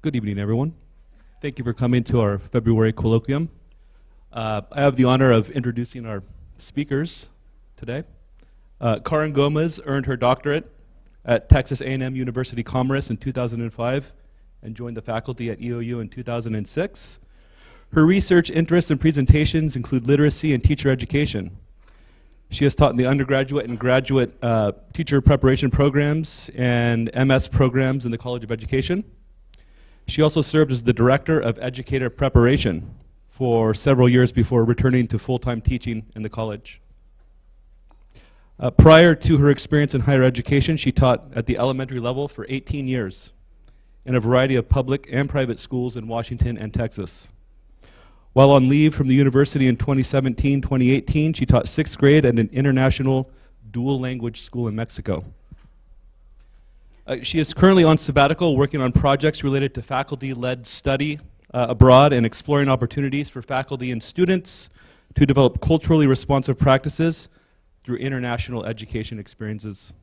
Good evening, everyone. Thank you for coming to our February colloquium. I have the honor of introducing our speakers today. Karyn Gomez earned her doctorate at Texas A&M University Commerce in 2005 and joined the faculty at EOU in 2006. Her research interests and presentations include literacy and teacher education. She has taught in the undergraduate and graduate teacher preparation programs and MS programs in the College of Education. She also served as the director of educator preparation for several years before returning to full-time teaching in the college. Prior to her experience in higher education, she taught at the elementary level for 18 years in a variety of public and private schools in Washington and Texas. While on leave from the university in 2017-2018, she taught 6th grade at an international dual language school in Mexico. She is currently on sabbatical working on projects related to faculty-led study abroad and exploring opportunities for faculty and students to develop culturally responsive practices through international education experiences.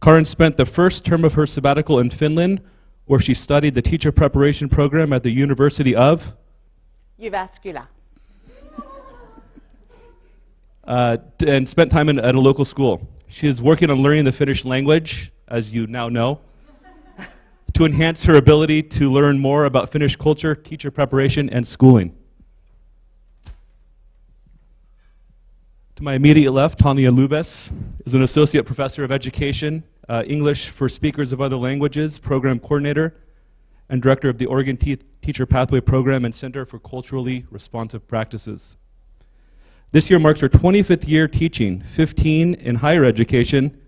Karyn spent the first term of her sabbatical in Finland, where she studied the teacher preparation program at the University of Jyväskylä. And spent time at a local school. She is working on learning the Finnish language, as you now know, to enhance her ability to learn more about Finnish culture, teacher preparation, and schooling. To my immediate left, Tawnya Lubbes is an associate professor of education, English for speakers of other languages, program coordinator, and director of the Oregon Teacher Pathway Program and Center for Culturally Responsive Practices. This year marks her 25th year teaching, 15 in higher education,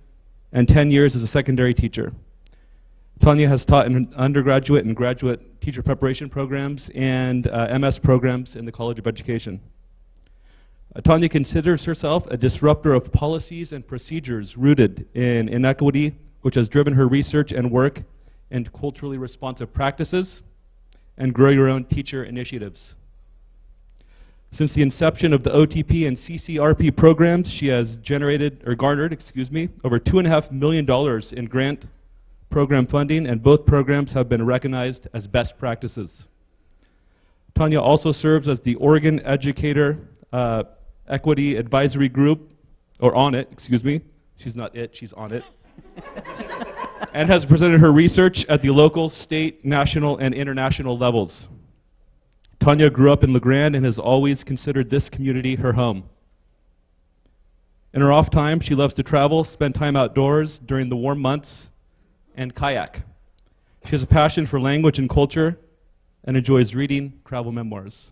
and 10 years as a secondary teacher. Tawnya has taught in undergraduate and graduate teacher preparation programs and MS programs in the College of Education. Tawnya considers herself a disruptor of policies and procedures rooted in inequity, which has driven her research and work in culturally responsive practices and grow your own teacher initiatives. Since the inception of the OTP and CCRP programs, she has garnered, over $2.5 million in grant program funding, and both programs have been recognized as best practices. Tawnya also serves as the Oregon Educator Equity Advisory Group, or on it, she's not it, she's on it, and has presented her research at the local, state, national, and international levels. Tawnya grew up in La Grande and has always considered this community her home. In her off time, she loves to travel, spend time outdoors during the warm months, and kayak. She has a passion for language and culture and enjoys reading travel memoirs.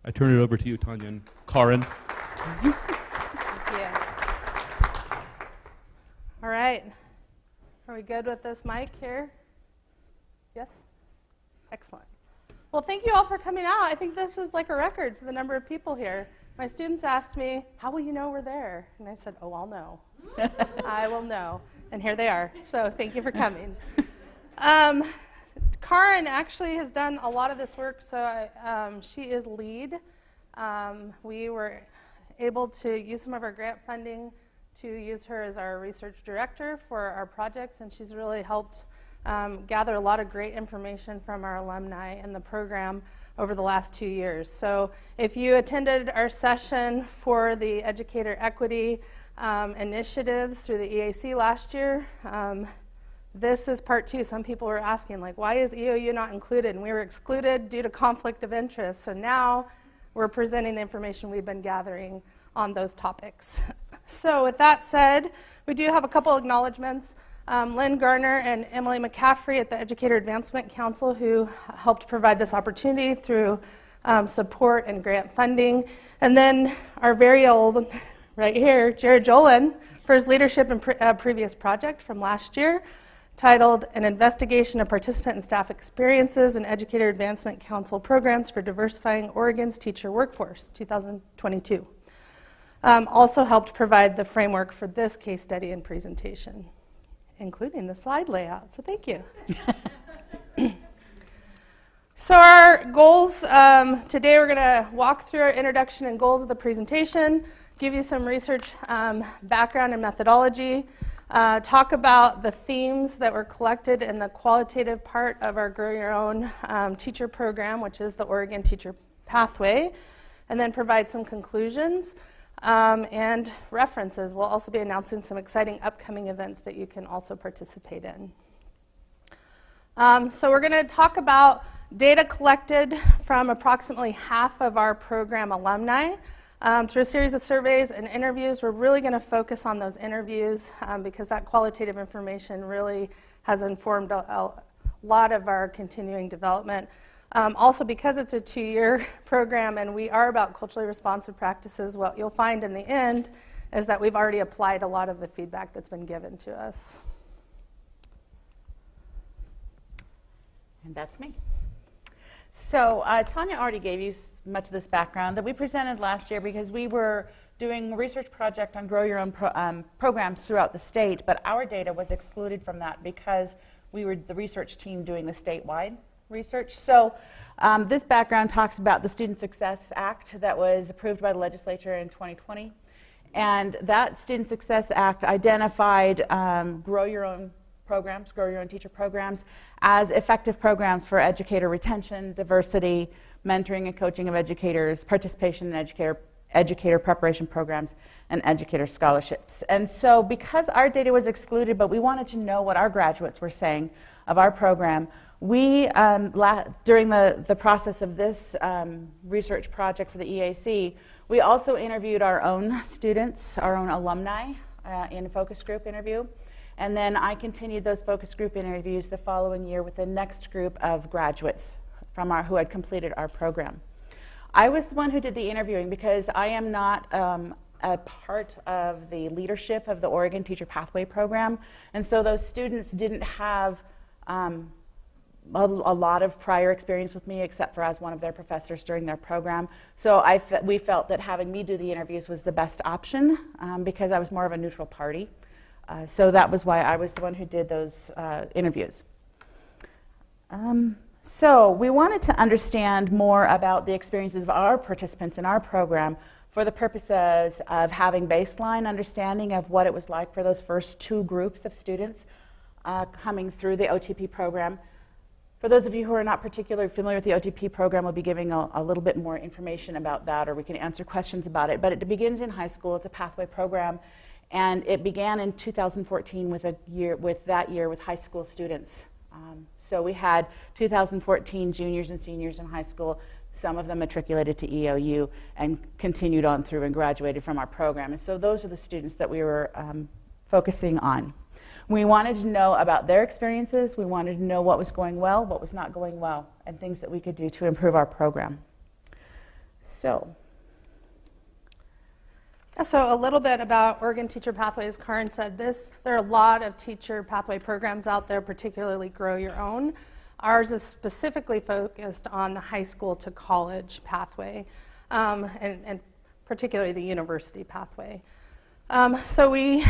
I turn it over to you, Tawnya and Karyn. Thank you. All right. Are we good with this mic here? Yes? Excellent. Well, thank you all for coming out. I think this is like a record for the number of people here. My students asked me, how will you know we're there? And I said, oh, I'll know. I will know. And here they are. So thank you for coming. Karyn actually has done a lot of this work, so she is lead. We were able to use some of our grant funding to use her as our research director for our projects, and she's really helped gather a lot of great information from our alumni in the program over the last 2 years. So if you attended our session for the educator equity initiatives through the EAC last year, this is part 2. Some people were asking, like, why is EOU not included? And we were excluded due to conflict of interest. So now we're presenting the information we've been gathering on those topics. So with that said, we do have a couple acknowledgments. Lynn Garner and Emily McCaffrey at the Educator Advancement Council, who helped provide this opportunity through support and grant funding. And then our very old, right here, Jared Jolin, for his leadership in previous project from last year, titled An Investigation of Participant and Staff Experiences in Educator Advancement Council Programs for Diversifying Oregon's Teacher Workforce, 2022. Also helped provide the framework for this case study and presentation, including the slide layout, so thank you. So our goals, today we're going to walk through our introduction and goals of the presentation, give you some research background and methodology, talk about the themes that were collected in the qualitative part of our Grow Your Own teacher program, which is the Oregon Teacher Pathway, and then provide some conclusions and references. We'll also be announcing some exciting upcoming events that you can also participate in. So we're going to talk about data collected from approximately half of our program alumni. Through a series of surveys and interviews, we're really going to focus on those interviews because that qualitative information really has informed a lot of our continuing development. Also, because it's a 2-year program and we are about culturally responsive practices, what you'll find in the end is that we've already applied a lot of the feedback that's been given to us. And that's me. So Tawnya already gave you much of this background that we presented last year because we were doing a research project on Grow Your Own programs throughout the state, but our data was excluded from that because we were the research team doing the statewide research. So this background talks about the Student Success Act that was approved by the legislature in 2020. And that Student Success Act identified Grow Your Own programs, Grow Your Own teacher programs, as effective programs for educator retention, diversity, mentoring and coaching of educators, participation in educator preparation programs, and educator scholarships. And so because our data was excluded, but we wanted to know what our graduates were saying of our program, we, during the process of this research project for the EAC, we also interviewed our own students, our own alumni in a focus group interview. And then I continued those focus group interviews the following year with the next group of graduates from who had completed our program. I was the one who did the interviewing because I am not a part of the leadership of the Oregon Teacher Pathway program. And so those students didn't have a lot of prior experience with me except for as one of their professors during their program. So we felt that having me do the interviews was the best option because I was more of a neutral party. So that was why I was the one who did those interviews. So we wanted to understand more about the experiences of our participants in our program for the purposes of having baseline understanding of what it was like for those first 2 groups of students coming through the OTP program. For those of you who are not particularly familiar with the OTP program, we'll be giving a little bit more information about that, or we can answer questions about it. But it begins in high school. It's a pathway program. And it began in 2014 with high school students. So we had 2014 juniors and seniors in high school. Some of them matriculated to EOU and continued on through and graduated from our program. And so those are the students that we were focusing on. We wanted to know about their experiences. We wanted to know what was going well, what was not going well, and things that we could do to improve our program. So a little bit about Oregon Teacher Pathways. Karyn said this. There are a lot of teacher pathway programs out there, particularly Grow Your Own. Ours is specifically focused on the high school to college pathway, and particularly the university pathway. So we,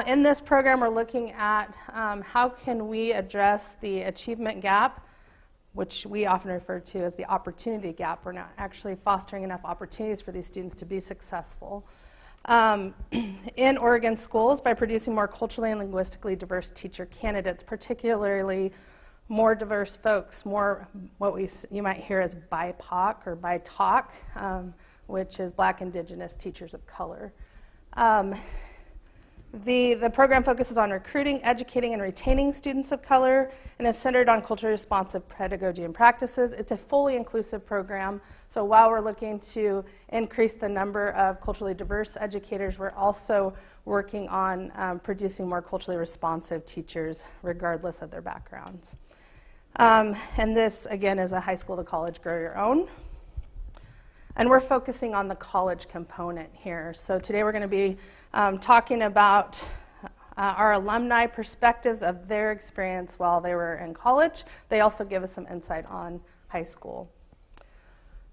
in this program, we're looking at how can we address the achievement gap, which we often refer to as the opportunity gap. We're not actually fostering enough opportunities for these students to be successful. In Oregon schools by producing more culturally and linguistically diverse teacher candidates, particularly more diverse folks, more what you might hear as BIPOC or BITOC, which is Black, Indigenous teachers of color. The program focuses on recruiting, educating, and retaining students of color and is centered on culturally responsive pedagogy and practices. It's a fully inclusive program, so while we're looking to increase the number of culturally diverse educators, we're also working on producing more culturally responsive teachers regardless of their backgrounds. And this, again, is a high school to college Grow Your Own. And we're focusing on the college component here. So today we're going to be talking about our alumni perspectives of their experience while they were in college. They also give us some insight on high school.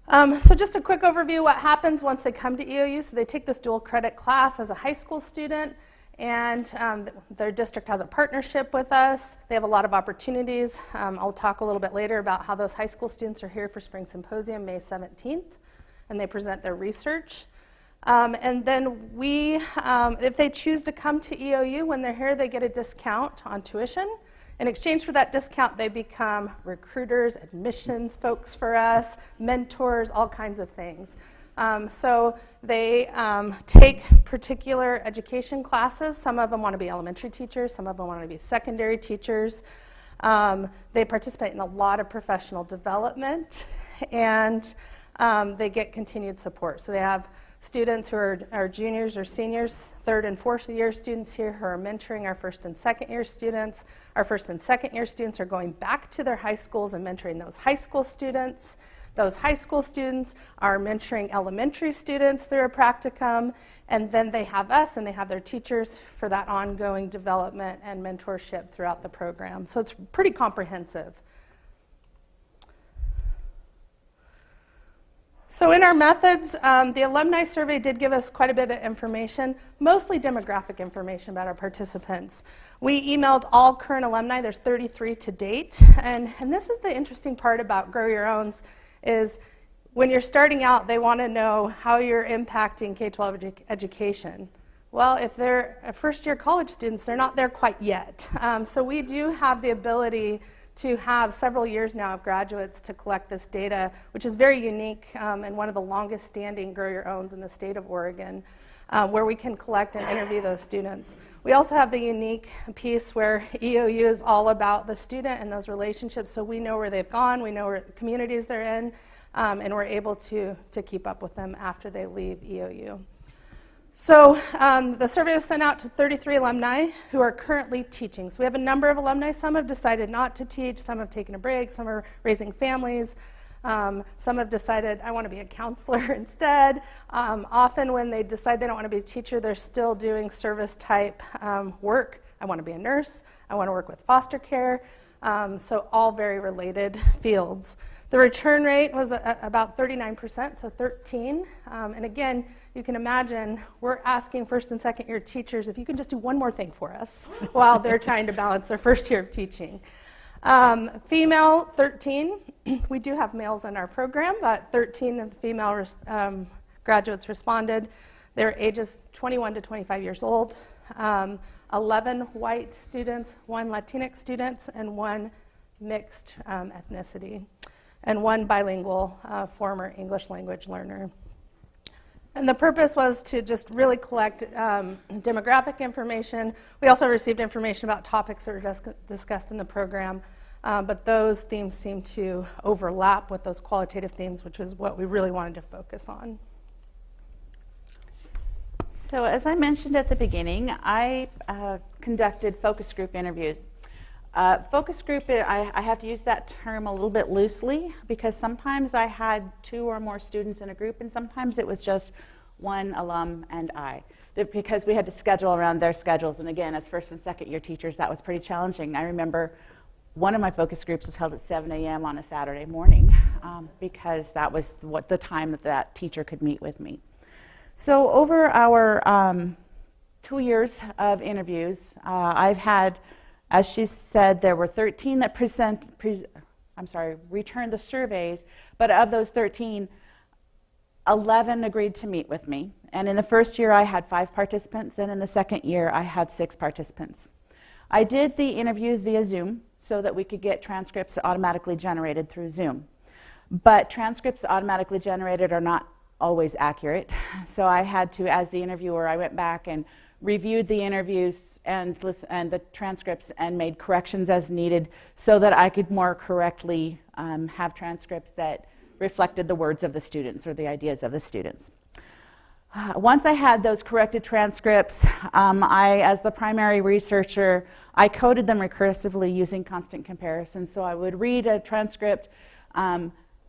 So just a quick overview of what happens once they come to EOU. So they take this dual credit class as a high school student, and their district has a partnership with us. They have a lot of opportunities. I'll talk a little bit later about how those high school students are here for Spring Symposium, May 17th. And they present their research. And then we, if they choose to come to EOU, when they're here, they get a discount on tuition. In exchange for that discount, they become recruiters, admissions folks for us, mentors, all kinds of things. So they take particular education classes. Some of them want to be elementary teachers. Some of them want to be secondary teachers. They participate in a lot of professional development, and they get continued support. So they have students who are juniors or seniors, third and fourth year students here who are mentoring our first and second year students. Our first and second year students are going back to their high schools and mentoring those high school students. Those high school students are mentoring elementary students through a practicum, and then they have us and they have their teachers for that ongoing development and mentorship throughout the program. So it's pretty comprehensive. So in our methods, the alumni survey did give us quite a bit of information, mostly demographic information about our participants. We emailed all current alumni. There's 33 to date. And this is the interesting part about Grow Your Owns, is when you're starting out, they want to know how you're impacting K-12 education. Well, if they're first-year college students, they're not there quite yet. So we do have the ability to have several years now of graduates to collect this data, which is very unique and one of the longest standing Grow Your Owns in the state of Oregon, where we can collect and interview those students. We also have the unique piece where EOU is all about the student and those relationships, so we know where they've gone, we know what communities they're in, and we're able to keep up with them after they leave EOU. So the survey was sent out to 33 alumni who are currently teaching. So we have a number of alumni. Some have decided not to teach, some have taken a break, some are raising families, some have decided, I want to be a counselor instead. Often when they decide they don't want to be a teacher, they're still doing service type work. I want to be a nurse, I want to work with foster care, so all very related fields. The return rate was about 39%, so 13. And again, you can imagine we're asking first and second year teachers if you can just do one more thing for us while they're trying to balance their first year of teaching. Female, 13. We do have males in our program, but 13 of the female graduates responded. Their ages 21 to 25 years old. 11 white students, 1 Latinx students, and 1 mixed ethnicity, and 1 bilingual former English language learner. And the purpose was to just really collect demographic information. We also received information about topics that were discussed in the program, but those themes seem to overlap with those qualitative themes, which was what we really wanted to focus on. So as I mentioned at the beginning, I conducted focus group interviews. Focus group, I have to use that term a little bit loosely because sometimes I had 2 or more students in a group and sometimes it was just 1 alum and I, because we had to schedule around their schedules. And again, as first and second year teachers, that was pretty challenging. I remember one of my focus groups was held at 7 a.m. on a Saturday morning because that was the time that teacher could meet with me. So over our 2 years of interviews, I've had, as she said, there were 13 that returned the surveys, but of those 13, 11 agreed to meet with me. And in the first year, I had 5 participants, and in the second year, I had 6 participants. I did the interviews via Zoom so that we could get transcripts automatically generated through Zoom. But transcripts automatically generated are not always accurate. So I had to, as the interviewer, I went back and reviewed the interviews and the transcripts and made corrections as needed so that I could more correctly have transcripts that reflected the words of the students or the ideas of the students. Once I had those corrected transcripts, I, as the primary researcher, I coded them recursively using constant comparison. So I would read a transcript,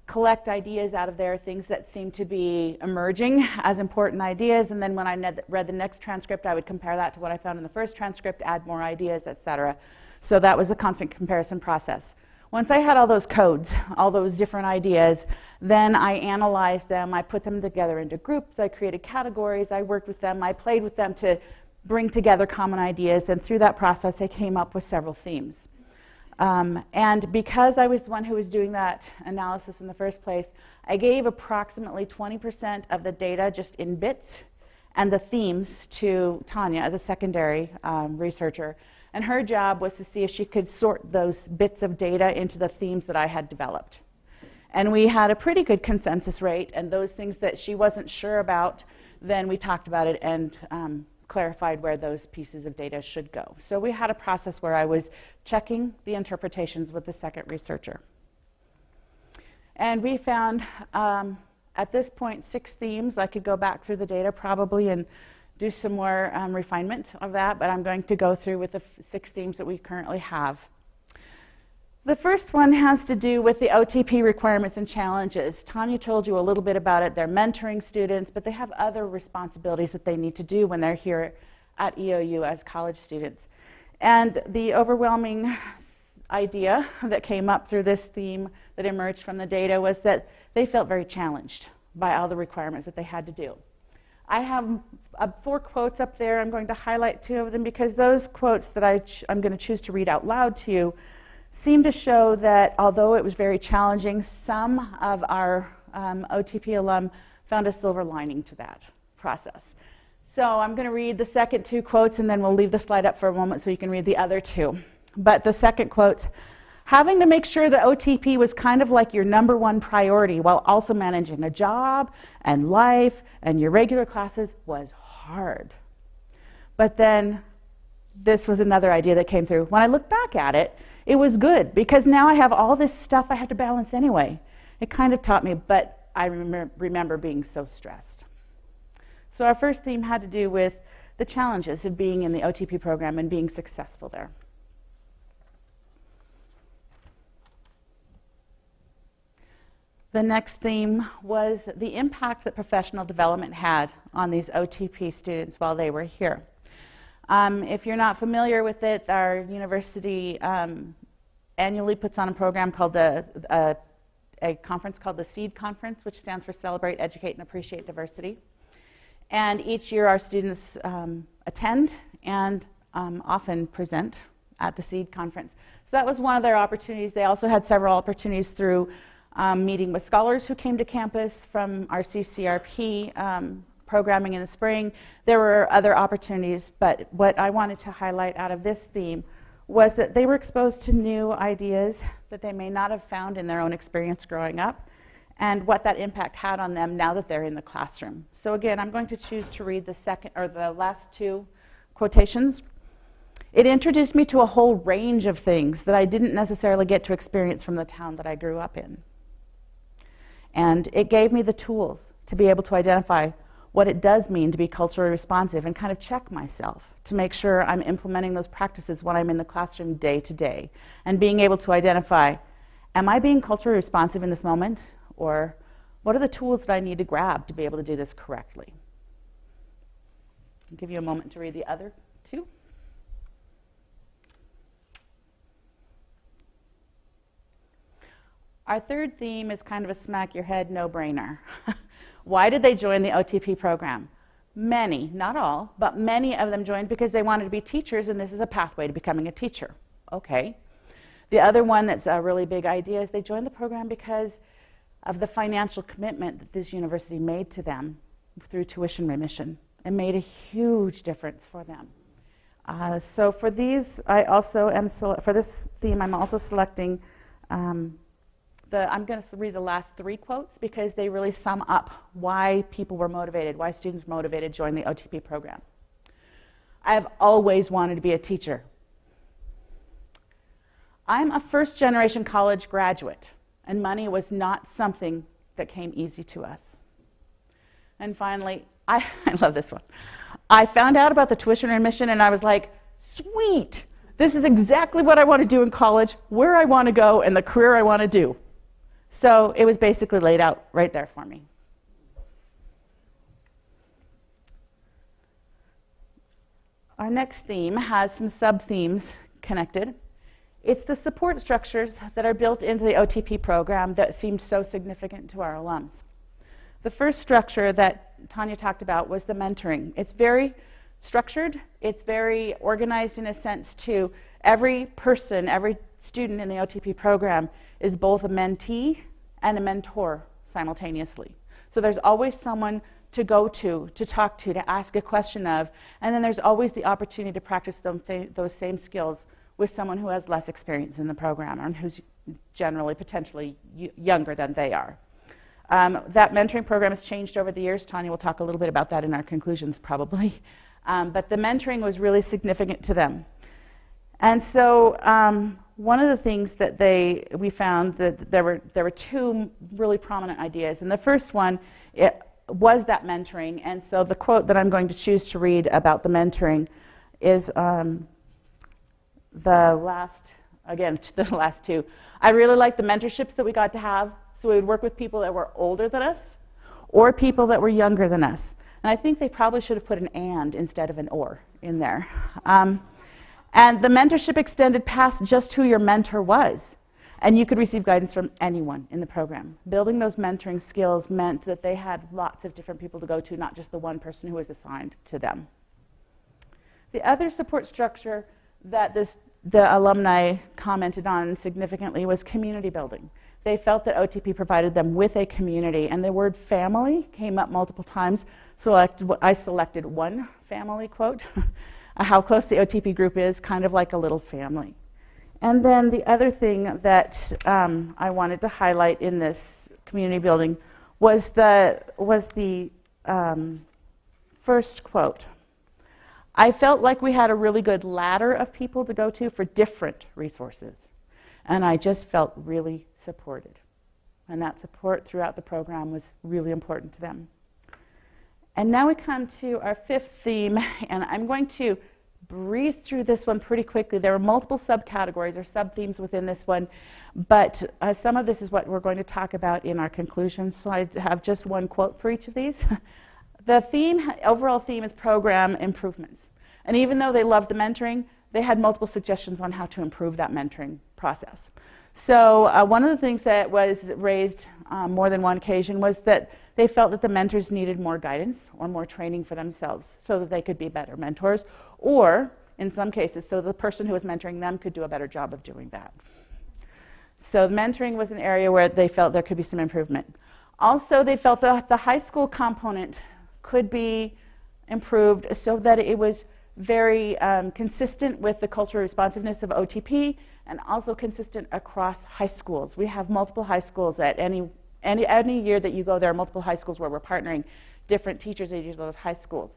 collect ideas out of there, things that seemed to be emerging as important ideas, and then when I read the next transcript, I would compare that to what I found in the first transcript, add more ideas, etc. So that was the constant comparison process. Once I had all those codes, all those different ideas, then I analyzed them, I put them together into groups, I created categories, I worked with them, I played with them to bring together common ideas, and through that process I came up with several themes. And because I was the one who was doing that analysis in the first place, I gave approximately 20% of the data just in bits and the themes to Tawnya as a secondary researcher. And her job was to see if she could sort those bits of data into the themes that I had developed. And we had a pretty good consensus rate, and those things that she wasn't sure about, then we talked about it and clarified where those pieces of data should go. So we had a process where I was checking the interpretations with the second researcher. And we found, at this point, 6 themes. I could go back through the data probably and do some more refinement of that, but I'm going to go through with the 6 themes that we currently have. The first one has to do with the OTP requirements and challenges. Tawnya told you a little bit about it. They're mentoring students, but they have other responsibilities that they need to do when they're here at EOU as college students. And the overwhelming idea that came up through this theme that emerged from the data was that they felt very challenged by all the requirements that they had to do. I have 4 quotes up there. I'm going to highlight 2 of them because those quotes that I'm going to choose to read out loud to you seem to show that although it was very challenging, some of our OTP alum found a silver lining to that process. So I'm going to read the second 2 quotes, and then we'll leave the slide up for a moment so you can read the other 2. But the second quote, having to make sure that OTP was kind of like your #1 priority while also managing a job and life and your regular classes was hard. But then this was another idea that came through. When I look back at it, it was good because now I have all this stuff I have to balance anyway. It kind of taught me, but I remember being so stressed. So our first theme had to do with the challenges of being in the OTP program and being successful there. The next theme was the impact that professional development had on these OTP students while they were here. If you're not familiar with it, our university annually puts on a program called a conference called the SEED Conference, which stands for Celebrate, Educate, and Appreciate Diversity. And each year our students attend and often present at the SEED Conference. So that was one of their opportunities. They also had several opportunities through meeting with scholars who came to campus from our CCRP programming in the spring. There were other opportunities, but what I wanted to highlight out of this theme was that they were exposed to new ideas that they may not have found in their own experience growing up, and what that impact had on them now that they're in the classroom. So again, I'm going to choose to read the last 2 quotations. It introduced me to a whole range of things that I didn't necessarily get to experience from the town that I grew up in. And it gave me the tools to be able to identify what it does mean to be culturally responsive and kind of check myself to make sure I'm implementing those practices when I'm in the classroom day to day. And being able to identify, am I being culturally responsive in this moment? Or what are the tools that I need to grab to be able to do this correctly? I'll give you a moment to read the other 2. Our third theme is kind of a smack your head no-brainer. Why did they join the OTP program? Many, not all, but many of them joined because they wanted to be teachers, and this is a pathway to becoming a teacher. Okay. The other one that's a really big idea is they joined the program because of the financial commitment that this university made to them through tuition remission. It made a huge difference for them. So for these, I also am for this theme, I'm also selecting I'm going to read the last 3 quotes because they really sum up why people were motivated, why students were motivated to join the OTP program. I have always wanted to be a teacher. I'm a first-generation college graduate, and money was not something that came easy to us. And finally, I love this one. I found out about the tuition remission, and I was like, sweet! This is exactly what I want to do in college, where I want to go, and the career I want to do. So it was basically laid out right there for me. Our next theme has some sub-themes connected. It's the support structures that are built into the OTP program that seemed so significant to our alums. The first structure that Tawnya talked about was the mentoring. It's very structured. It's very organized in a sense to every person, every student in the OTP program is both a mentee and a mentor simultaneously. So there's always someone to go to talk to ask a question of, and then there's always the opportunity to practice those same skills with someone who has less experience in the program and who's generally potentially younger than they are. That mentoring program has changed over the years. Tawnya will talk a little bit about that in our conclusions probably. But the mentoring was really significant to them. And so one of the things that we found that there were two really prominent ideas. And the first one was that mentoring. And so the quote that I'm going to choose to read about the mentoring is the last two. I really liked the mentorships that we got to have. So we would work with people that were older than us or people that were younger than us. And I think they probably should have put an and instead of an or in there. And the mentorship extended past just who your mentor was. And you could receive guidance from anyone in the program. Building those mentoring skills meant that they had lots of different people to go to, not just the one person who was assigned to them. The other support structure that the alumni commented on significantly was community building. They felt that OTP provided them with a community, and the word family came up multiple times. So I selected one family quote, how close the OTP group is, kind of like a little family. And then the other thing that I wanted to highlight in this community building was the first quote. I felt like we had a really good ladder of people to go to for different resources, and I just felt really supported. And that support throughout the program was really important to them. And now we come to our fifth theme, and I'm going to breeze through this one pretty quickly. There were multiple subcategories or sub-themes within this one, but some of this is what we're going to talk about in our conclusions, so I have just one quote for each of these. The overall theme is program improvements. And even though they loved the mentoring, they had multiple suggestions on how to improve that mentoring process. So one of the things that was raised more than one occasion was that they felt that the mentors needed more guidance or more training for themselves so that they could be better mentors, or in some cases, so the person who was mentoring them could do a better job of doing that. So mentoring was an area where they felt there could be some improvement. Also, they felt that the high school component could be improved so that it was very consistent with the cultural responsiveness of OTP and also consistent across high schools. We have multiple high schools at any year that you go, there are multiple high schools where we're partnering different teachers at each of those high schools.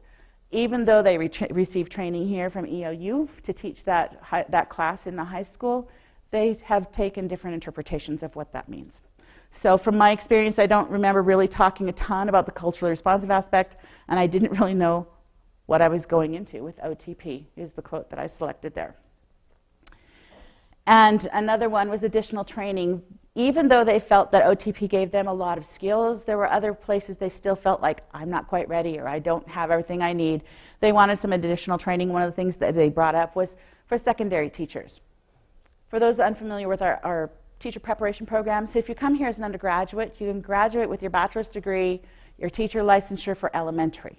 Even though they receive training here from EOU to teach that class in the high school, they have taken different interpretations of what that means. So from my experience, I don't remember really talking a ton about the culturally responsive aspect, and I didn't really know what I was going into with OTP, is the quote that I selected there. And another one was additional training. Even though they felt that OTP gave them a lot of skills, there were other places they still felt like, I'm not quite ready, or I don't have everything I need. They wanted some additional training. One of the things that they brought up was for secondary teachers. For those unfamiliar with our teacher preparation program, so if you come here as an undergraduate, you can graduate with your bachelor's degree, your teacher licensure for elementary.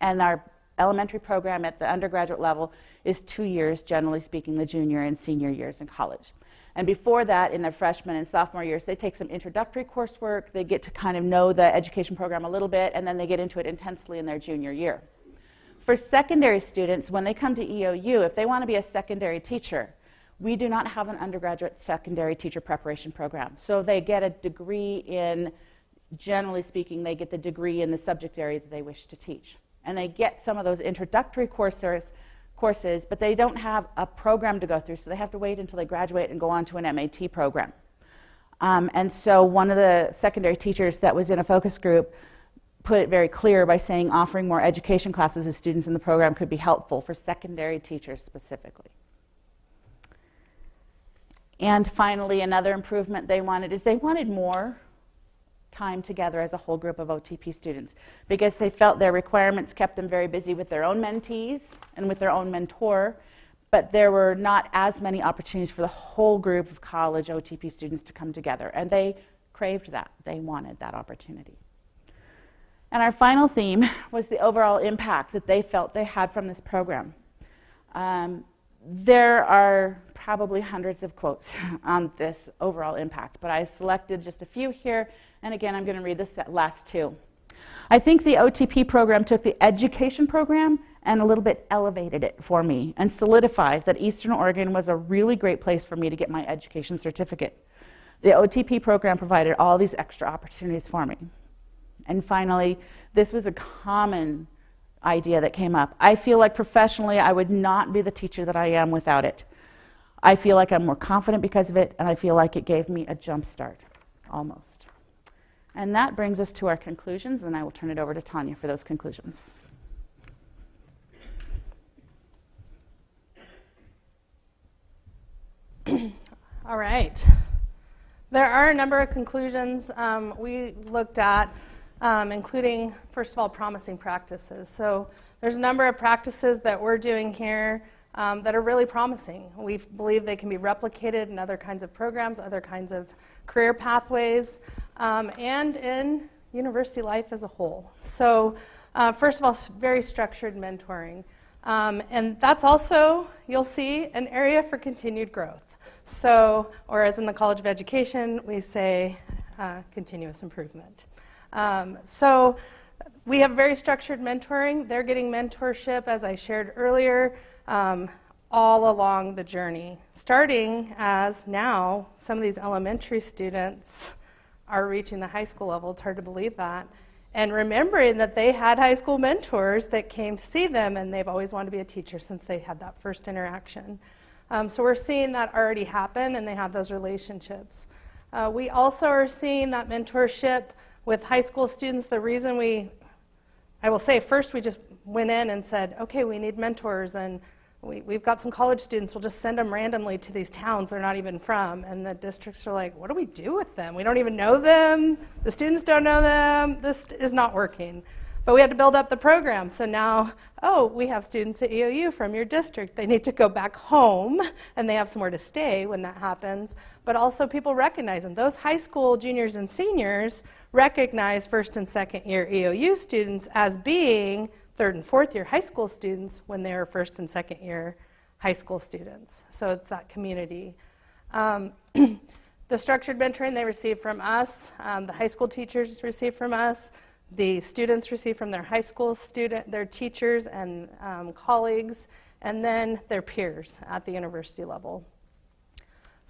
And our elementary program at the undergraduate level is 2 years, generally speaking, the junior and senior years in college. And before that, in their freshman and sophomore years, they take some introductory coursework, they get to kind of know the education program a little bit, and then they get into it intensely in their junior year. For secondary students, when they come to EOU, if they want to be a secondary teacher, we do not have an undergraduate secondary teacher preparation program. So they get a degree in, generally speaking, they get the degree in the subject area that they wish to teach. And they get some of those introductory courses, but they don't have a program to go through, so they have to wait until they graduate and go on to an MAT program. And so one of the secondary teachers that was in a focus group put it very clear by saying offering more education classes to students in the program could be helpful for secondary teachers specifically. And finally, another improvement they wanted is they wanted more time together as a whole group of OTP students, because they felt their requirements kept them very busy with their own mentees and with their own mentor, but there were not as many opportunities for the whole group of college OTP students to come together, and they craved that. They wanted that opportunity. And our final theme was the overall impact that they felt they had from this program. There are probably hundreds of quotes on this overall impact, but I selected just a few here, And again, I'm going to read this last two. I think the OTP program took the education program and a little bit elevated it for me and solidified that Eastern Oregon was a really great place for me to get my education certificate. The OTP program provided all these extra opportunities for me. And finally, this was a common idea that came up. I feel like professionally I would not be the teacher that I am without it. I feel like I'm more confident because of it, and I feel like it gave me a jump start, almost. And that brings us to our conclusions, and I will turn it over to Tawnya for those conclusions. All right. There are a number of conclusions we looked at, including, first of all, promising practices. So there's a number of practices that we're doing here that are really promising. We believe they can be replicated in other kinds of programs, other kinds of career pathways, and in university life as a whole. So first of all, very structured mentoring. And that's also, you'll see, an area for continued growth. So, or as in the College of Education, we say continuous improvement. So we have very structured mentoring. They're getting mentorship, as I shared earlier, all along the journey, starting as now some of these elementary students are reaching the high school level. It's hard to believe that. And remembering that they had high school mentors that came to see them, and they've always wanted to be a teacher since they had that first interaction. So we're seeing that already happen, and they have those relationships. We also are seeing that mentorship with high school students. The reason I will say first we just went in and said, okay, we need mentors, and we've got some college students. We'll just send them randomly to these towns they're not even from. And the districts are like, what do we do with them? We don't even know them. The students don't know them. This is not working. But we had to build up the program. So now, we have students at EOU from your district. They need to go back home, and they have somewhere to stay when that happens. But also people recognize them. Those high school juniors and seniors recognize first and second year EOU students as being third and fourth year high school students when they are first and second year high school students. So it's that community. The structured mentoring they receive from us, the high school teachers receive from us, the students receive from their high school their teachers and colleagues, and then their peers at the university level.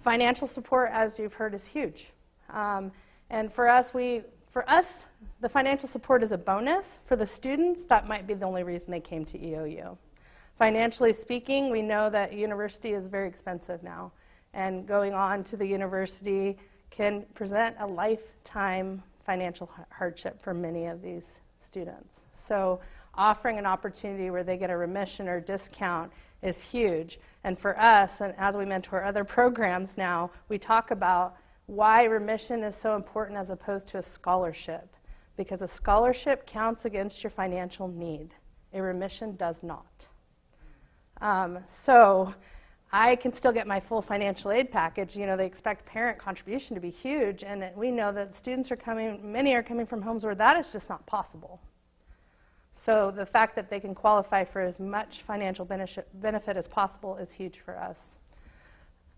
Financial support, as you've heard, is huge. And for us, the financial support is a bonus. For the students, that might be the only reason they came to EOU. Financially speaking, we know that university is very expensive now, and going on to the university can present a lifetime financial hardship for many of these students. So offering an opportunity where they get a remission or discount is huge. And for us, and as we mentor other programs now, we talk about why remission is so important as opposed to a scholarship. Because a scholarship counts against your financial need. A remission does not. So I can still get my full financial aid package. You know, they expect parent contribution to be huge, and we know that students many are coming from homes where that is just not possible. So the fact that they can qualify for as much financial benefit as possible is huge for us.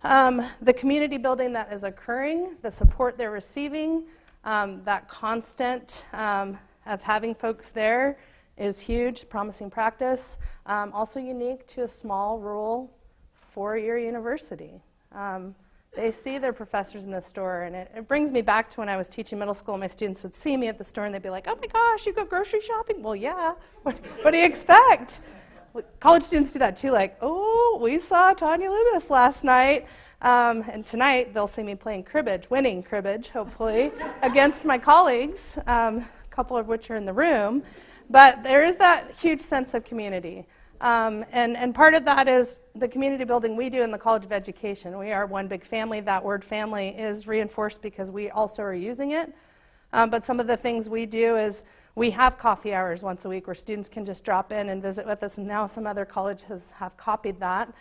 The community building that is occurring, the support they're receiving, that constant of having folks there is huge, promising practice. Also unique to a small, rural, four-year university. They see their professors in the store, and it brings me back to when I was teaching middle school. My students would see me at the store, and they'd be like, oh my gosh, you go grocery shopping? Well, yeah. What do you expect? College students do that too, like, oh, we saw Tawnya Lubbes last night. And tonight, they'll see me playing cribbage, winning cribbage, hopefully, against my colleagues, a couple of which are in the room. But there is that huge sense of community. And part of that is the community building we do in the College of Education. We are one big family. That word family is reinforced because we also are using it. But some of the things we do is we have coffee hours once a week where students can just drop in and visit with us. And now some other colleges have copied that,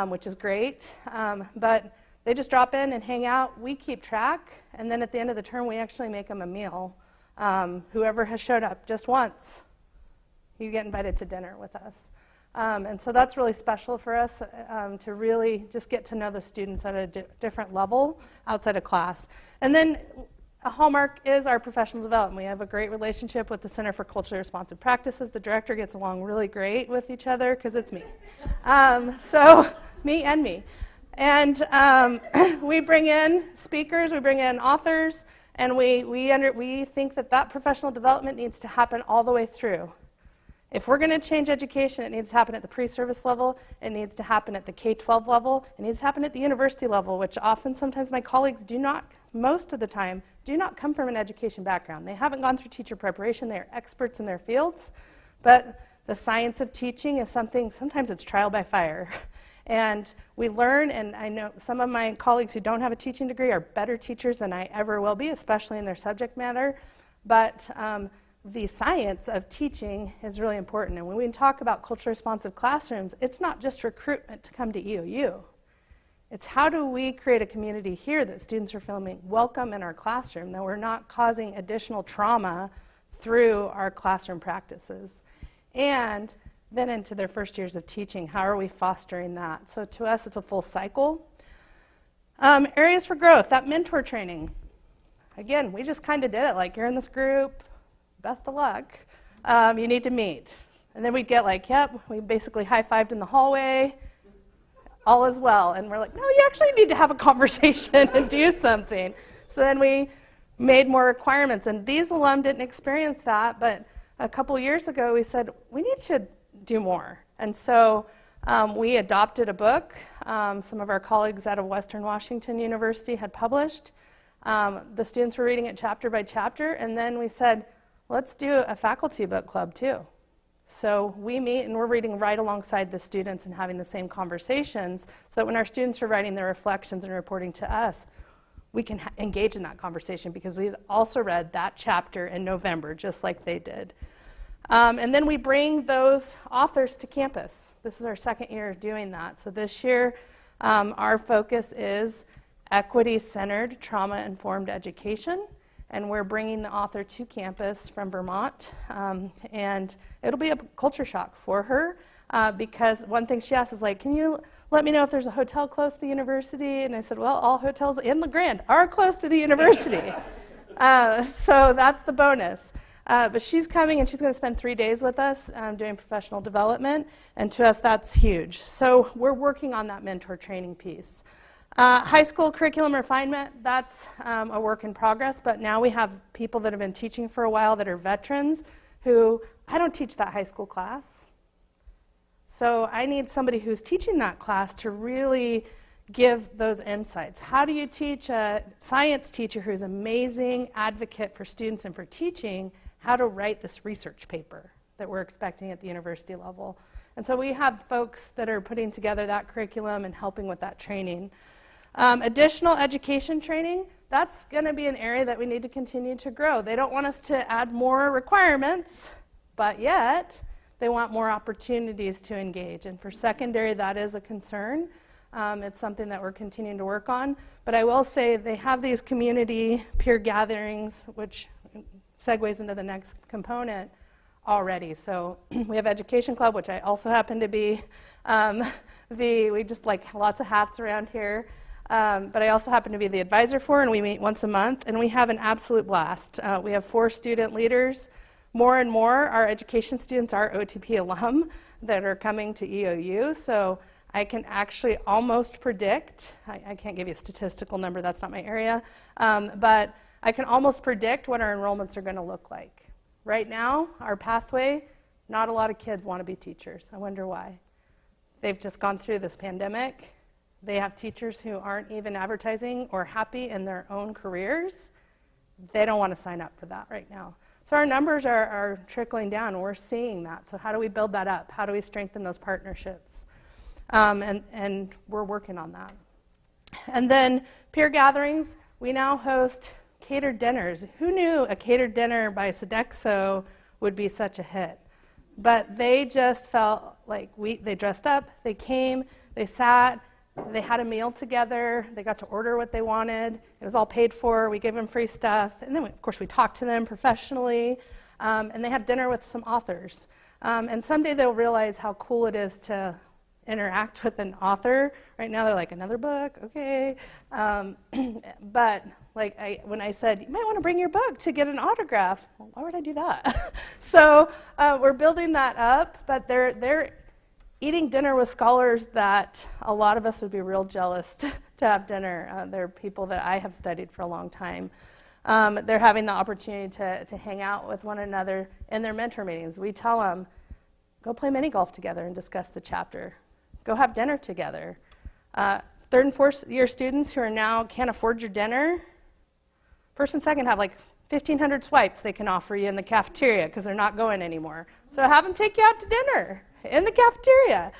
which is great. But they just drop in and hang out. We keep track. And then at the end of the term, we actually make them a meal. Whoever has showed up just once, you get invited to dinner with us. And so that's really special for us to really just get to know the students at a different level outside of class. And then a hallmark is our professional development. We have a great relationship with the Center for Culturally Responsive Practices. The director gets along really great with each other because it's me. So me and me. And we bring in speakers, we bring in authors, and we think that that professional development needs to happen all the way through. If we're going to change education, it needs to happen at the pre-service level, it needs to happen at the K-12 level, it needs to happen at the university level, which often sometimes my colleagues do not, most of the time, do not come from an education background. They haven't gone through teacher preparation, they are experts in their fields, but the science of teaching is something, sometimes it's trial by fire. And we learn, and I know some of my colleagues who don't have a teaching degree are better teachers than I ever will be, especially in their subject matter, but the science of teaching is really important. And when we talk about culturally responsive classrooms, it's not just recruitment to come to EOU. It's how do we create a community here that students are feeling welcome in our classroom, that we're not causing additional trauma through our classroom practices. And then into their first years of teaching, how are we fostering that? So to us, it's a full cycle. Areas for growth, that mentor training. Again, we just kind of did it, like you're in this group, best of luck, you need to meet. And then we'd get like, yep, we basically high-fived in the hallway, all is well. And we're like, no, you actually need to have a conversation and do something. So then we made more requirements. And these alum didn't experience that, but a couple years ago we said, we need to do more. And so we adopted a book some of our colleagues out of Western Washington University had published. The students were reading it chapter by chapter, and then we said, let's do a faculty book club too. So we meet and we're reading right alongside the students and having the same conversations so that when our students are writing their reflections and reporting to us, we can engage in that conversation because we also read that chapter in November just like they did. And then we bring those authors to campus. This is our second year of doing that. So this year our focus is equity-centered, trauma-informed education. And we're bringing the author to campus from Vermont. And it'll be a culture shock for her because one thing she asked is like, can you let me know if there's a hotel close to the university? And I said, well, all hotels in La Grande are close to the university. So that's the bonus. But she's coming and she's going to spend 3 days with us doing professional development. And to us, that's huge. So we're working on that mentor training piece. High school curriculum refinement, that's a work in progress, but now we have people that have been teaching for a while that are veterans who, I don't teach that high school class. So I need somebody who's teaching that class to really give those insights. How do you teach a science teacher who's an amazing advocate for students and for teaching how to write this research paper that we're expecting at the university level? And so we have folks that are putting together that curriculum and helping with that training. Additional education training, that's going to be an area that we need to continue to grow. They don't want us to add more requirements, but yet they want more opportunities to engage. And for secondary, that is a concern. It's something that we're continuing to work on. But I will say they have these community peer gatherings, which segues into the next component already. So we have Education Club, which I also happen to be. We just like lots of hats around here. But I also happen to be the advisor for, and we meet once a month, and we have an absolute blast. We have 4 student leaders. More and more, our education students are OTP alum that are coming to EOU, so I can actually almost predict, I can't give you a statistical number, that's not my area, but I can almost predict what our enrollments are going to look like. Right now, our pathway, not a lot of kids want to be teachers. I wonder why. They've just gone through this pandemic. They have teachers who aren't even advertising or happy in their own careers. They don't want to sign up for that right now. So our numbers are trickling down, and we're seeing that. So how do we build that up? How do we strengthen those partnerships? And we're working on that. And then peer gatherings, we now host catered dinners. Who knew a catered dinner by Sodexo would be such a hit? But they just felt like they dressed up, they came, they sat, they had a meal together, they got to order what they wanted, it was all paid for, we gave them free stuff, and then of course we talked to them professionally, and they had dinner with some authors. And someday they'll realize how cool it is to interact with an author. Right now they're like, another book, okay. But Like when I said, you might want to bring your book to get an autograph. Well, why would I do that? So we're building that up, but they're eating dinner with scholars that a lot of us would be real jealous to have dinner. They're people that I have studied for a long time. They're having the opportunity to hang out with one another in their mentor meetings. We tell them, go play mini golf together and discuss the chapter. Go have dinner together. Third and fourth year students who are now can't afford your dinner, first and second have like 1,500 swipes they can offer you in the cafeteria because they're not going anymore. So have them take you out to dinner in the cafeteria.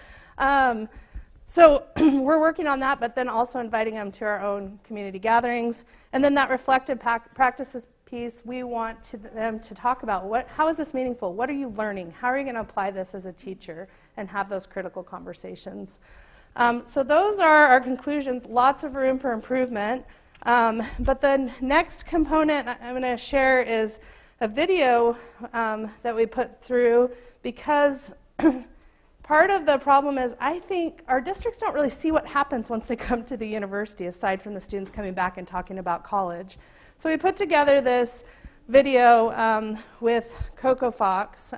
So we're working on that, but then also inviting them to our own community gatherings. And then that reflective practices piece, we want them to talk about how is this meaningful? What are you learning? How are you going to apply this as a teacher and have those critical conversations? So those are our conclusions. Lots of room for improvement. But the next component I'm going to share is a video that we put through because part of the problem is I think our districts don't really see what happens once they come to the university, aside from the students coming back and talking about college. So we put together this video with Coco Fox.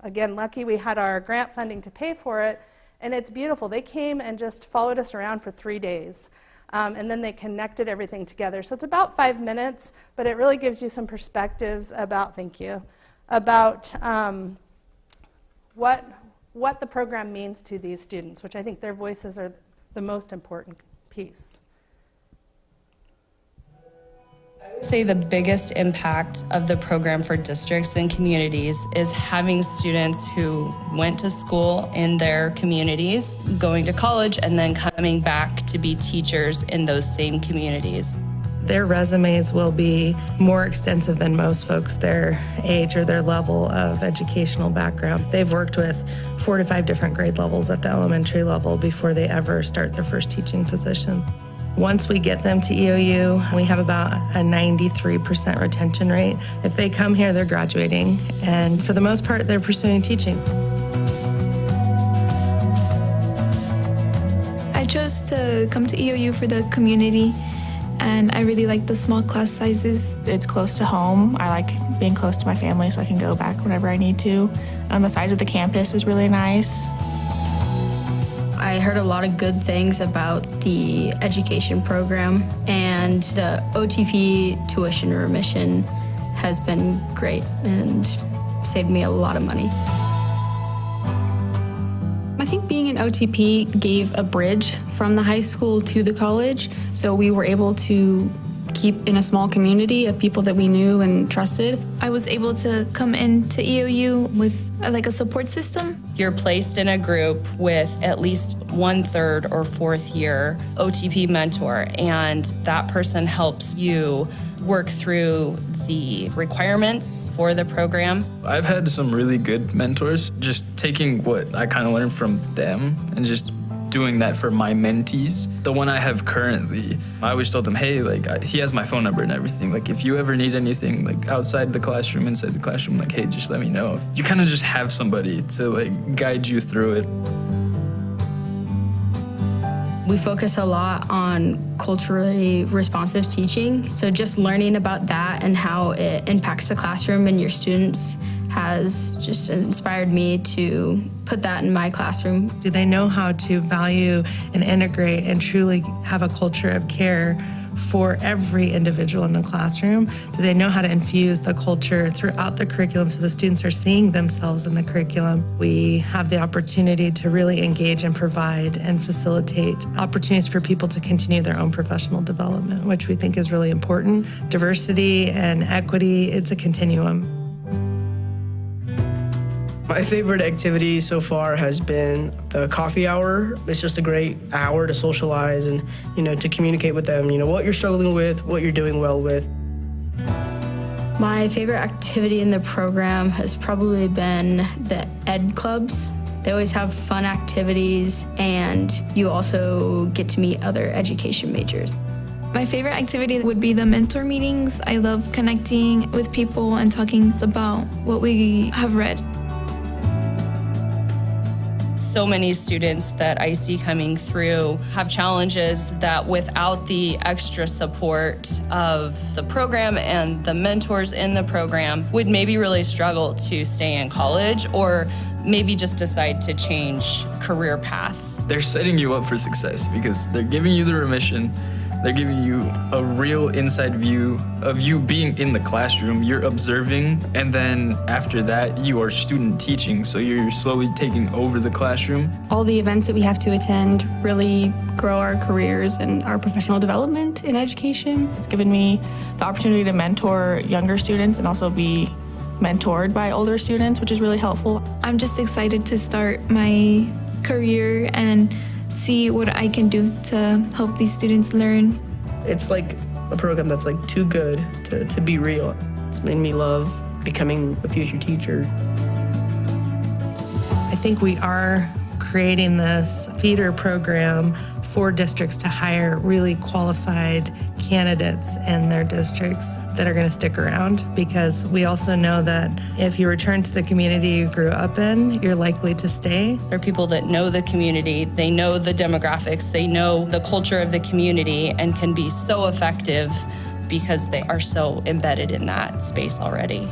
Again, lucky we had our grant funding to pay for it, and it's beautiful. They came and just followed us around for 3 days, and then they connected everything together. So it's about 5 minutes, but it really gives you some perspectives about, about what the program means to these students, which I think their voices are the most important piece. I would say the biggest impact of the program for districts and communities is having students who went to school in their communities, going to college, and then coming back to be teachers in those same communities. Their resumes will be more extensive than most folks their age or their level of educational background. They've worked with 4 to 5 different grade levels at the elementary level before they ever start their first teaching position. Once we get them to EOU, we have about a 93% retention rate. If they come here, they're graduating, and for the most part, they're pursuing teaching. I chose to come to EOU for the community, and I really like the small class sizes. It's close to home. I like being close to my family so I can go back whenever I need to. The size of the campus is really nice. I heard a lot of good things about the education program, and the OTP tuition remission has been great and saved me a lot of money. I think being an OTP gave a bridge from the high school to the college, so we were able to keep in a small community of people that we knew and trusted. I was able to come into EOU with like a support system. You're placed in a group with at least 1/3 or 4th year OTP mentor, and that person helps you work through the requirements for the program. I've had some really good mentors, just taking what I kind of learned from them and just doing that for my mentees. The one I have currently, I always told him, hey, like, he has my phone number and everything. Like, if you ever need anything, like, outside the classroom, inside the classroom, like, hey, just let me know. You kind of just have somebody to, like, guide you through it. We focus a lot on culturally responsive teaching, so just learning about that and how it impacts the classroom and your students has just inspired me to put that in my classroom. Do they know how to value and integrate and truly have a culture of care for every individual in the classroom? Do they know how to infuse the culture throughout the curriculum so the students are seeing themselves in the curriculum? We have the opportunity to really engage and provide and facilitate opportunities for people to continue their own professional development, which we think is really important. Diversity and equity, it's a continuum. My favorite activity so far has been the coffee hour. It's just a great hour to socialize and, to communicate with them, what you're struggling with, what you're doing well with. My favorite activity in the program has probably been the ed clubs. They always have fun activities, and you also get to meet other education majors. My favorite activity would be the mentor meetings. I love connecting with people and talking about what we have read. So many students that I see coming through have challenges that without the extra support of the program and the mentors in the program would maybe really struggle to stay in college or maybe just decide to change career paths. They're setting you up for success because they're giving you the remission. They're giving you a real inside view of you being in the classroom. You're observing, and then after that, you are student teaching, so you're slowly taking over the classroom. All the events that we have to attend really grow our careers and our professional development in education. It's given me the opportunity to mentor younger students and also be mentored by older students, which is really helpful. I'm just excited to start my career and see what I can do to help these students learn. It's like a program that's like too good to be real. It's made me love becoming a future teacher. I think we are creating this feeder program for districts to hire really qualified candidates in their districts that are going to stick around, because we also know that if you return to the community you grew up in, you're likely to stay. There are people that know the community, they know the demographics, they know the culture of the community, and can be so effective because they are so embedded in that space already.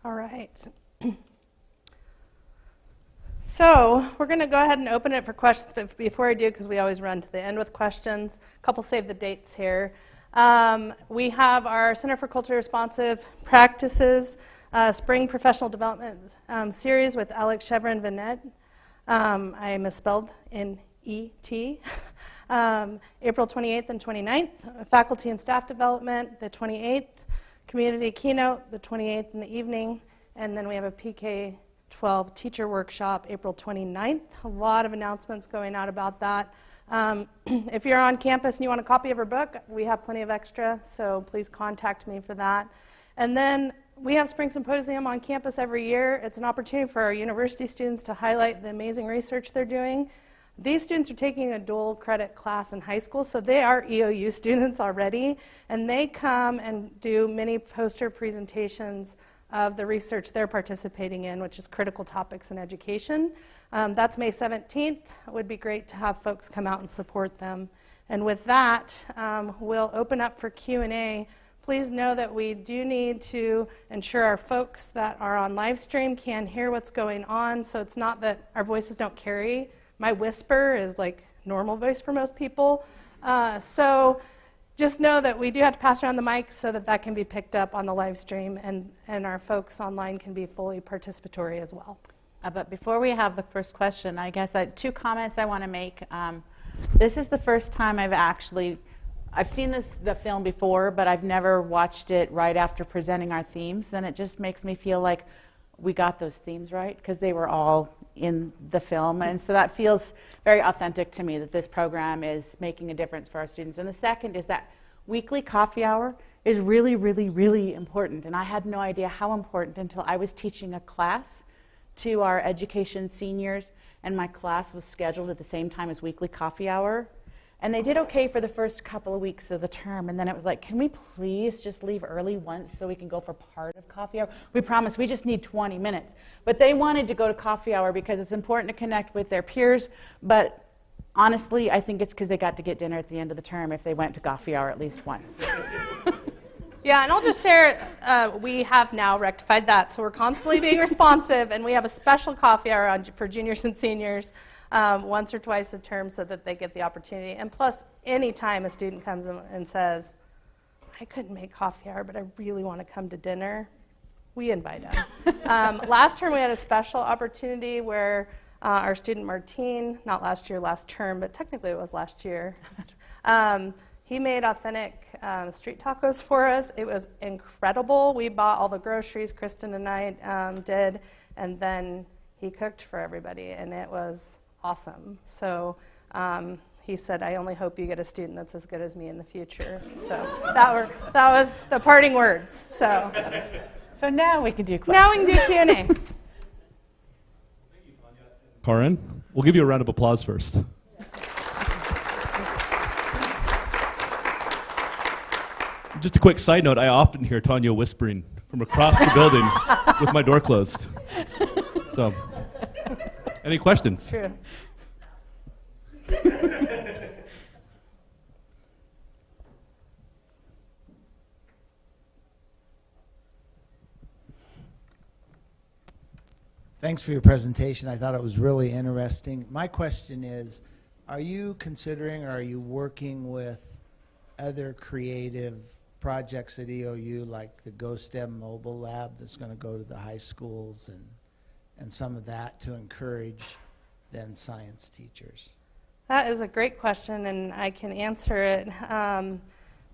All right. So we're going to go ahead and open it for questions, but before I do, because we always run to the end with questions, a couple save the dates here. We have our Center for Culturally Responsive Practices Spring Professional Development Series with Alex Chevron Vinet. I misspelled N-E-T. April 28th and 29th. Faculty and Staff Development, the 28th. Community Keynote, the 28th in the evening. And then we have a PK-12 teacher workshop, April 29th. A lot of announcements going out about that. If you're on campus and you want a copy of our book, we have plenty of extra, so please contact me for that. And then we have Spring Symposium on campus every year. It's an opportunity for our university students to highlight the amazing research they're doing. These students are taking a dual credit class in high school, so they are EOU students already, and they come and do many poster presentations of the research they're participating in, which is critical topics in education. That's May 17th. It would be great to have folks come out and support them. And with that, we'll open up for Q&A. Please know that we do need to ensure our folks that are on live stream can hear what's going on, so it's not that our voices don't carry. My whisper is like normal voice for most people. So just know that we do have to pass around the mic so that that can be picked up on the live stream, and our folks online can be fully participatory as well. But before we have the first question, I guess two comments I want to make. This is the first time I've seen the film before, but I've never watched it right after presenting our themes, and it just makes me feel like we got those themes right, because they were all in the film, and so that feels very authentic to me that this program is making a difference for our students. And the second is that weekly coffee hour is really, really, really important, and I had no idea how important until I was teaching a class to our education seniors, and my class was scheduled at the same time as weekly coffee hour. And they did okay for the first couple of weeks of the term, and then it was like, can we please just leave early once so we can go for part of coffee hour? We promise we just need 20 minutes. But they wanted to go to coffee hour because it's important to connect with their peers, but honestly, I think it's because they got to get dinner at the end of the term if they went to coffee hour at least once. Yeah, and I'll just share, we have now rectified that, so we're constantly being responsive, and we have a special coffee hour for juniors and seniors once or twice a term so that they get the opportunity. And plus, anytime a student comes and says, I couldn't make coffee hour, but I really want to come to dinner, we invite them. Last term we had a special opportunity where our student Martine, not last year, last term, but technically it was last year, he made authentic street tacos for us. It was incredible. We bought all the groceries, Kristen and I did, and then he cooked for everybody, and it was awesome. So he said, I only hope you get a student that's as good as me in the future. So that was the parting words. So now we can do questions. Now we can do Q&A. Thank you, Tawnya. Karyn, we'll give you a round of applause first. Just a quick side note, I often hear Tawnya whispering from across the building with my door closed. So, any questions? True. Thanks for your presentation. I thought it was really interesting. My question is, are you considering or are you working with other creative projects at EOU like the GoSTEM mobile lab that's going to go to the high schools and some of that to encourage then science teachers? That is a great question, and I can answer it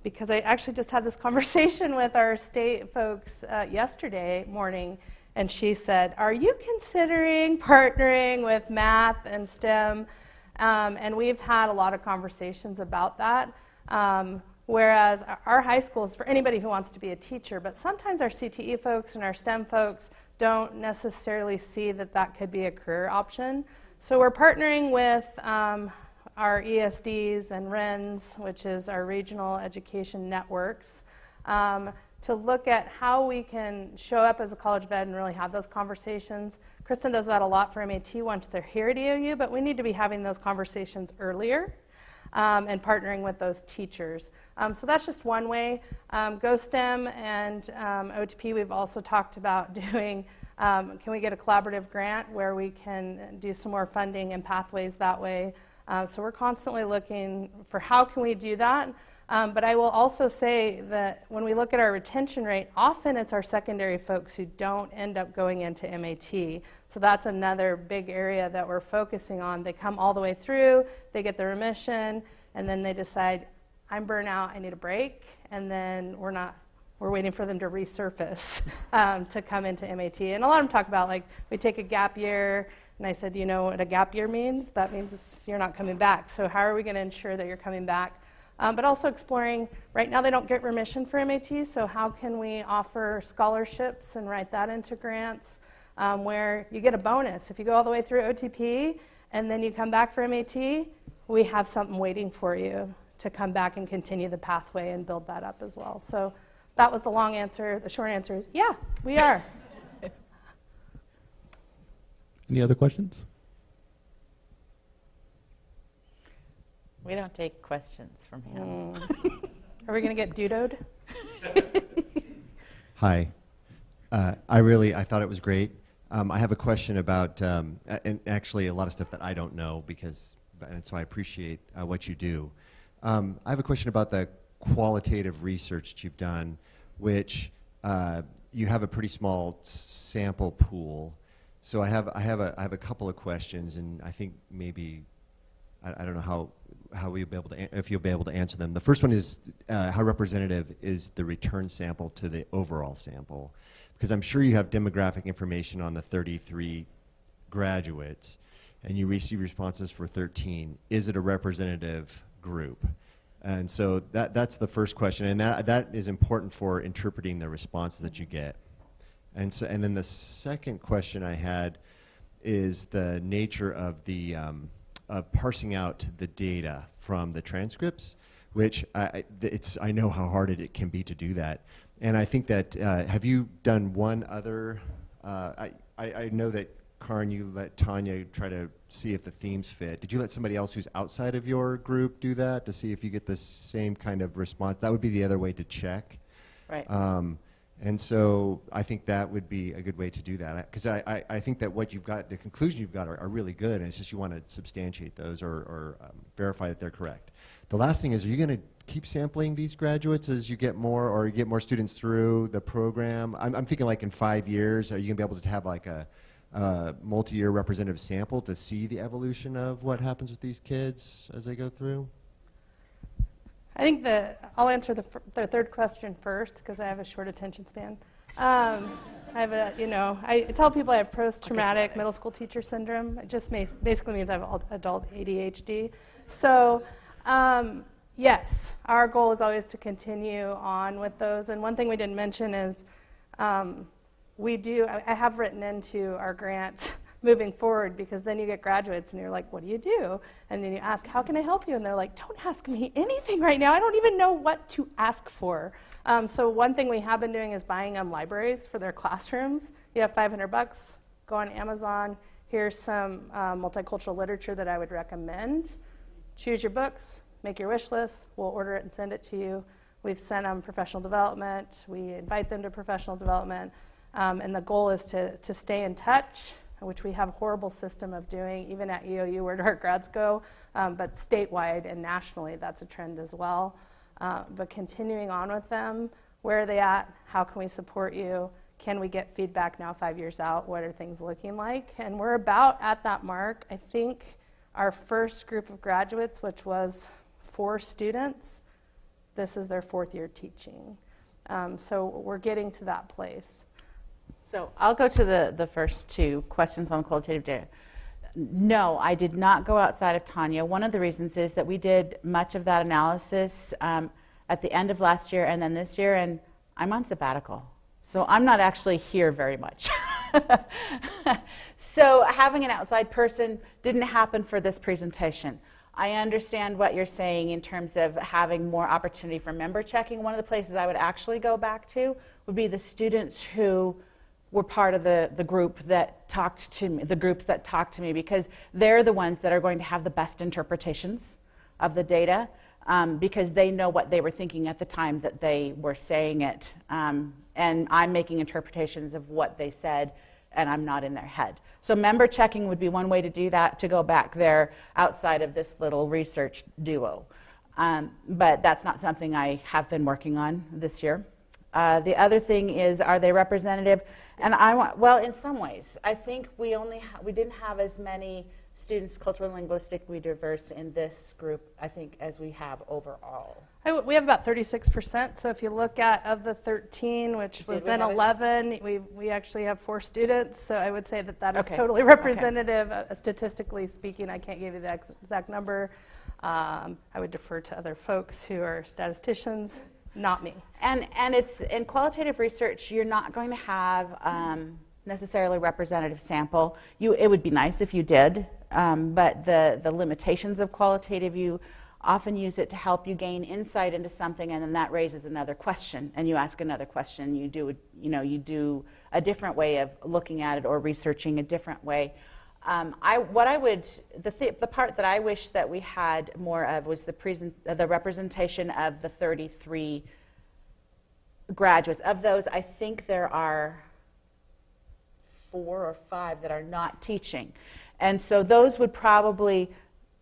because I actually just had this conversation with our state folks yesterday morning, and she said, are you considering partnering with math and STEM? And we've had a lot of conversations about that. Whereas our high schools, for anybody who wants to be a teacher, but sometimes our CTE folks and our STEM folks don't necessarily see that that could be a career option. So we're partnering with our ESDs and RENs, which is our regional education networks, to look at how we can show up as a college of ed and really have those conversations. Kristen does that a lot for MAT once they're here at EOU, but we need to be having those conversations earlier and partnering with those teachers. So that's just one way. GoSTEM and OTP, we've also talked about doing, can we get a collaborative grant where we can do some more funding and pathways that way. So we're constantly looking for how can we do that. But I will also say that when we look at our retention rate, often it's our secondary folks who don't end up going into MAT. So that's another big area that we're focusing on. They come all the way through, they get the remission, and then they decide, I'm burnt out, I need a break, and then we're waiting for them to resurface to come into MAT. And a lot of them talk about, like, we take a gap year, and I said, you know what a gap year means? That means you're not coming back. So how are we going to ensure that you're coming back? But also exploring, right now they don't get remission for MAT, so how can we offer scholarships and write that into grants where you get a bonus. If you go all the way through OTP and then you come back for MAT, we have something waiting for you to come back and continue the pathway and build that up as well. So that was the long answer. The short answer is, yeah, we are. Any other questions? We don't take questions from him. Are we going to get dudoed? Hi. I thought it was great. I have a question about, and actually a lot of stuff that I don't know and so I appreciate what you do. I have a question about the qualitative research that you've done, which you have a pretty small sample pool. So I have a couple of questions, and I think maybe I don't know how we'll be able to, if you'll be able to answer them. The first one is how representative is the return sample to the overall sample? Because I'm sure you have demographic information on the 33 graduates, and you receive responses for 13. Is it a representative group? And so that's the first question, and that is important for interpreting the responses that you get. And then the second question I had is the nature of the parsing out the data from the transcripts, which I know how hard it can be to do that. And I think that, have you done one other, I know that, Karyn, you let Tawnya try to see if the themes fit. Did you let somebody else who's outside of your group do that to see if you get the same kind of response? That would be the other way to check. Right. And so I think that would be a good way to do that. Because I think that what you've got, the conclusions you've got are really good, and it's just you want to substantiate those or verify that they're correct. The last thing is, are you going to keep sampling these graduates as you get more, or you get more students through the program? I'm thinking like in 5 years, are you going to be able to have like a multi-year representative sample to see the evolution of what happens with these kids as they go through? I think I'll answer the third question first because I have a short attention span. I tell people I have post-traumatic middle school teacher syndrome. It just basically means I have adult ADHD. So yes, our goal is always to continue on with those. And one thing we didn't mention is I have written into our grants moving forward, because then you get graduates and you're like, what do you do? And then you ask, how can I help you? And they're like, don't ask me anything right now. I don't even know what to ask for. So one thing we have been doing is buying them libraries for their classrooms. You have $500, go on Amazon. Here's some multicultural literature that I would recommend. Choose your books, make your wish list. We'll order it and send it to you. We've sent them professional development. We invite them to professional development. And the goal is to stay in touch, which we have a horrible system of doing, even at EOU, where our grads go, but statewide and nationally, that's a trend as well. But continuing on with them, where are they at? How can we support you? Can we get feedback now 5 years out? What are things looking like? And we're about at that mark. I think our first group of graduates, which was 4 students, this is their 4th year teaching. So we're getting to that place. So I'll go to the first 2 questions on qualitative data. No, I did not go outside of Tawnya. One of the reasons is that we did much of that analysis at the end of last year and then this year, and I'm on sabbatical. So I'm not actually here very much. So having an outside person didn't happen for this presentation. I understand what you're saying in terms of having more opportunity for member checking. One of the places I would actually go back to would be the students who were part of the group that talked to me, the groups that talked to me, because they're the ones that are going to have the best interpretations of the data, because they know what they were thinking at the time that they were saying it. And I'm making interpretations of what they said, and I'm not in their head. So member checking would be one way to do that, to go back there outside of this little research duo. But that's not something I have been working on this year. The other thing is, are they representative? And well, in some ways. I think we didn't have as many students culturally and linguistically diverse in this group, I think, as we have overall. We have about 36%. So if you look at, of the 13, which was then 11, we actually have 4 students. So I would say that is totally representative. Statistically speaking, I can't give you the exact number. I would defer to other folks who are statisticians. Not me. And it's in qualitative research, you're not going to have necessarily representative sample. It would be nice if you did, but the limitations of qualitative, you often use it to help you gain insight into something, and then that raises another question, and you ask another question. You do a different way of looking at it or researching a different way. The part that I wish that we had more of was the representation of the 33 graduates. Of those, I think there are 4 or 5 that are not teaching. And so those would probably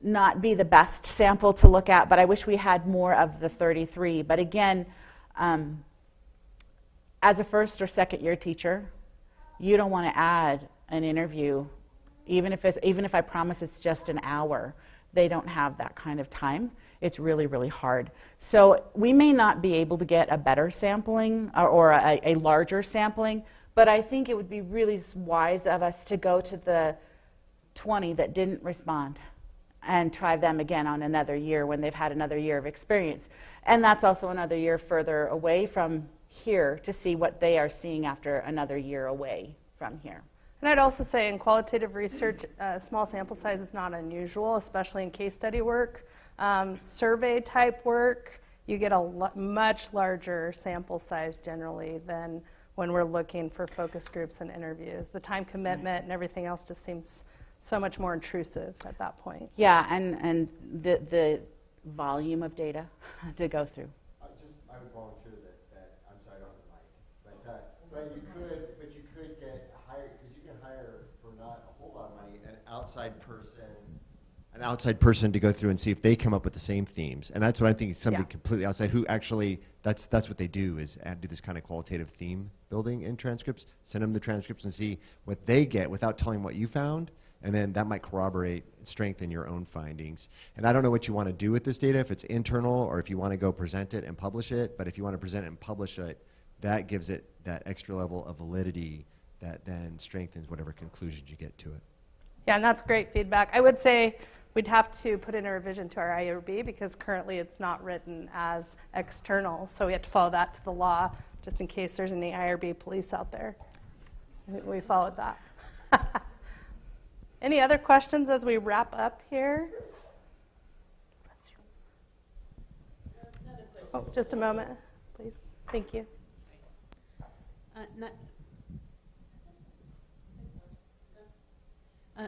not be the best sample to look at, but I wish we had more of the 33. But again, as a first or second year teacher, you don't want to add an interview. Even if I promise it's just an hour, they don't have that kind of time. It's really, really hard. So we may not be able to get a better sampling or a larger sampling, but I think it would be really wise of us to go to the 20 that didn't respond and try them again on another year when they've had another year of experience. And that's also another year further away from here to see what they are seeing after another year away from here. And I'd also say in qualitative research, small sample size is not unusual, especially in case study work. Survey type work, you get a much larger sample size generally than when we're looking for focus groups and interviews. The time commitment and everything else just seems so much more intrusive at that point. Yeah, and the volume of data to go through. I would volunteer that I'm sorry, I don't have the mic, but you could get hired, because you can hire for not a whole lot of money an outside person to go through and see if they come up with the same themes. And that's what I think is something completely outside, who actually, that's what they do, is do this kind of qualitative theme building in transcripts, send them the transcripts and see what they get without telling what you found. And then that might corroborate, strengthen your own findings. And I don't know what you want to do with this data, if it's internal or if you want to go present it and publish it. But if you want to present it and publish it, that gives it that extra level of validity that then strengthens whatever conclusions you get to it. Yeah, and that's great feedback. I would say we'd have to put in a revision to our IRB because currently it's not written as external. So we have to follow that to the law, just in case there's any IRB police out there. We followed that. Any other questions as we wrap up here? Oh, just a moment, please. Thank you.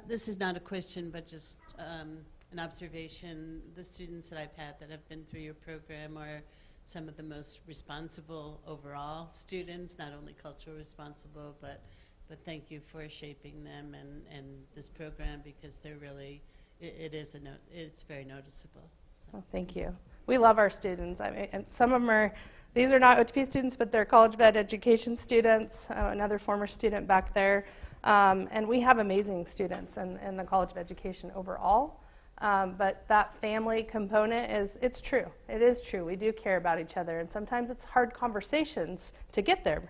This is not a question, but just an observation. The students that I've had that have been through your program are some of the most responsible overall students, not only cultural responsible, but thank you for shaping them and this program, because they're really, it's very noticeable. So. Well, thank you. We love our students. I mean, and some of them are, these are not OTP students, but they're college of ed education students, another former student back there. And we have amazing students in the College of Education overall. But that family component it's true. It is true. We do care about each other, and sometimes it's hard conversations to get there.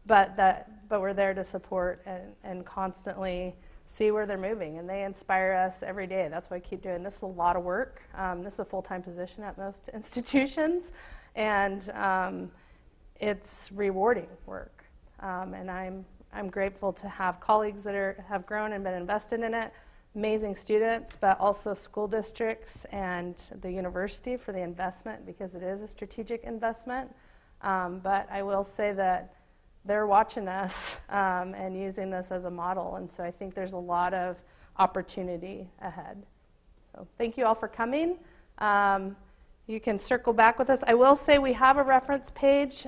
But we're there to support and constantly see where they're moving, and they inspire us every day. That's why I keep doing this. Is a lot of work. This is a full-time position at most institutions, and it's rewarding work. And I'm grateful to have colleagues that have grown and been invested in it, amazing students, but also school districts and the university for the investment, because it is a strategic investment. But I will say that they're watching us and using this as a model, and so I think there's a lot of opportunity ahead. So thank you all for coming. You can circle back with us. I will say we have a reference page.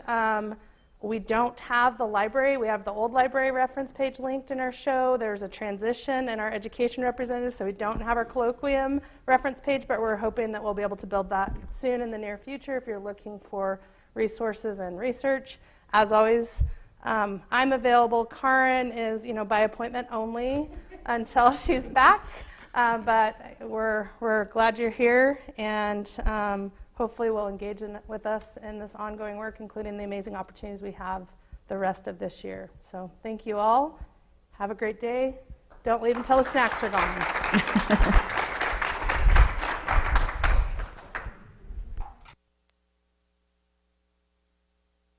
We don't have the library. We have the old library reference page linked in our show. There's a transition in our education representative, so we don't have our Colloquium reference page, but we're hoping that we'll be able to build that soon in the near future if you're looking for resources and research. As always, I'm available. Karyn is, by appointment only until she's back, but we're glad you're here, and hopefully we'll engage with us in this ongoing work, including the amazing opportunities we have the rest of this year. So thank you all. Have a great day. Don't leave until the snacks are gone.